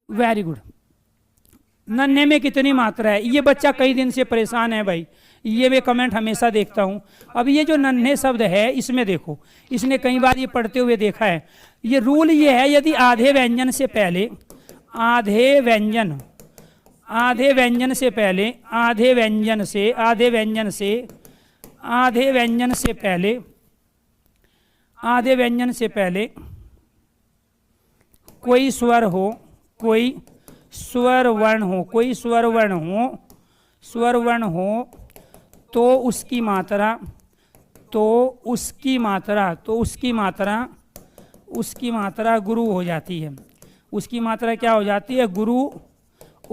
Very good. नन्हे में कितनी मात्रा है? ये बच्चा कई दिन से परेशान है भाई, ये मैं कमेंट हमेशा देखता हूँ। अब ये जो नन्हे शब्द है, इसमें देखो, इसने कई बार ये पढ़ते हुए देखा है। ये रूल ये है, यदि आधे व्यंजन से पहले, आधे व्यंजन, आधे व्यंजन से पहले, आधे व्यंजन से, आधे व्यंजन से, आधे व्यंजन से पहले, आधे व्यंजन से पहले कोई स्वर हो, कोई स्वर वर्ण हो, कोई स्वर वर्ण हो, स्वर वर्ण हो, तो उसकी मात्रा, तो उसकी मात्रा, तो उसकी मात्रा, उसकी मात्रा गुरु हो जाती है। उसकी मात्रा क्या हो जाती है? गुरु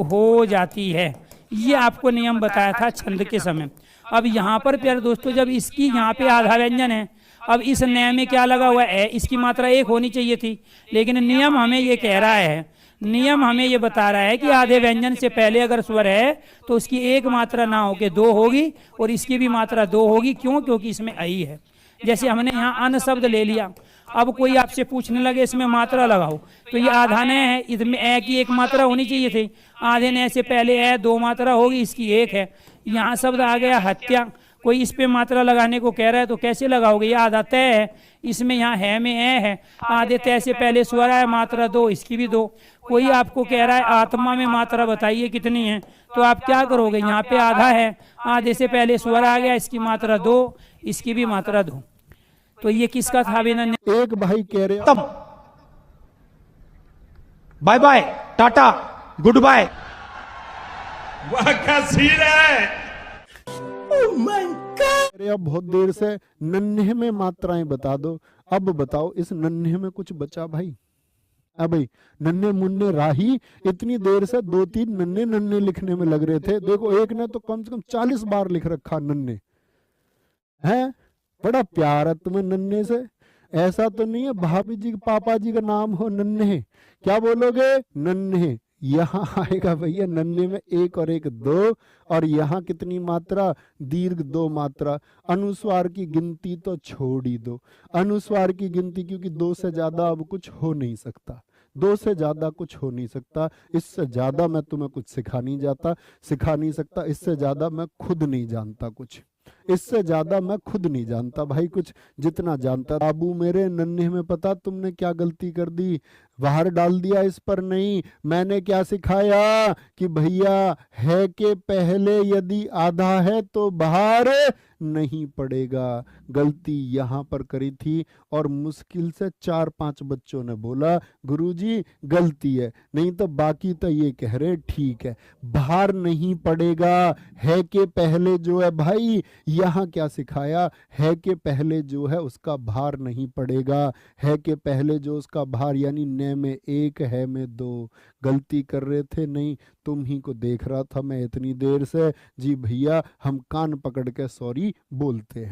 हो जाती है। ये आपको नियम बताया था छंद के समय। अब यहाँ पर प्यारे दोस्तों, जब इसकी यहाँ पे आधा व्यंजन है, अब इस नय में क्या लगा हुआ है? इसकी मात्रा एक होनी चाहिए थी, लेकिन नियम हमें ये कह रहा है, नियम हमें ये बता रहा है कि आधे व्यंजन से पहले अगर स्वर है तो उसकी एक मात्रा ना होके दो होगी, और इसकी भी मात्रा दो होगी। क्यों? क्योंकि इसमें आई है। जैसे हमने यहाँ अन शब्द ले लिया, अब कोई आपसे पूछने लगे इसमें मात्रा लगाओ, तो ये आधा नय है, इसमें ए की एक मात्रा होनी चाहिए थी। आधे नय से पहले ए दो मात्रा होगी, इसकी एक है। यहाँ शब्द आ गया हत्या, कोई इस पे मात्रा लगाने को कह रहा है तो कैसे लगाओगे? ये आधा तय है, इसमें यहाँ है में ए है। आधे तय से पहले स्वर है, मात्रा दो, इसकी भी दो। कोई आपको कह रहा है आत्मा में मात्रा बताइए कितनी है, तो आप क्या करोगे? यहाँ पे आधा है, आधे से पहले स्वर आ गया, इसकी मात्रा दो, इसकी भी मात्रा दो। तो ये किसका था अभिनंदन? एक भाई कह रहे तब bye bye, tata, goodbye. वाह क्या सीन है। अरे अब बहुत देर से नन्हे में मात्राएं बता दो। अब बताओ इस नन्हे में कुछ बचा भाई? अब भाई नन्हे मुन्ने राही इतनी देर से दो तीन नन्हे नन्हे लिखने में लग रहे थे, देखो एक ने तो कम से कम 40 बार लिख रखा नन्हे। है बड़ा प्यार है तुम्हें नन्हे से। ऐसा तो नहीं है भाभी जी पापा जी का नाम हो नन्हे? क्या बोलोगे? नन्हे। यहाँ आएगा भैया नन्हे में एक और एक दो, और यहाँ कितनी मात्रा? दीर्घ दो मात्रा। अनुस्वार की गिनती तो छोड़ ही दो, अनुस्वार की गिनती, क्योंकि दो से ज्यादा अब कुछ हो नहीं सकता, दो से ज्यादा कुछ हो नहीं सकता। इससे ज्यादा मैं तुम्हें कुछ सिखा नहीं सकता। इससे ज्यादा मैं खुद नहीं जानता कुछ, इससे ज्यादा मैं खुद नहीं जानता भाई कुछ। जितना जानता बाबू मेरे नन्हे में पता तुमने क्या गलती कर दी? बाहर डाल दिया इस पर नहीं। मैंने क्या सिखाया कि भैया है के पहले यदि आधा है तो बाहर नहीं पड़ेगा। गलती यहाँ पर करी थी, और मुश्किल से 4-5 बच्चों ने बोला गुरुजी गलती है, नहीं तो बाकी तो ये कह रहे ठीक है। बाहर नहीं पड़ेगा, है के पहले जो है भाई, यहाँ क्या सिखाया? है के पहले जो है उसका भार नहीं पड़ेगा। है के पहले जो उसका भार, यानी ने में एक, है में दो। गलती कर रहे थे नहीं, तुम ही को देख रहा था मैं इतनी देर से। जी भैया हम कान पकड़ के सॉरी बोलते हैं।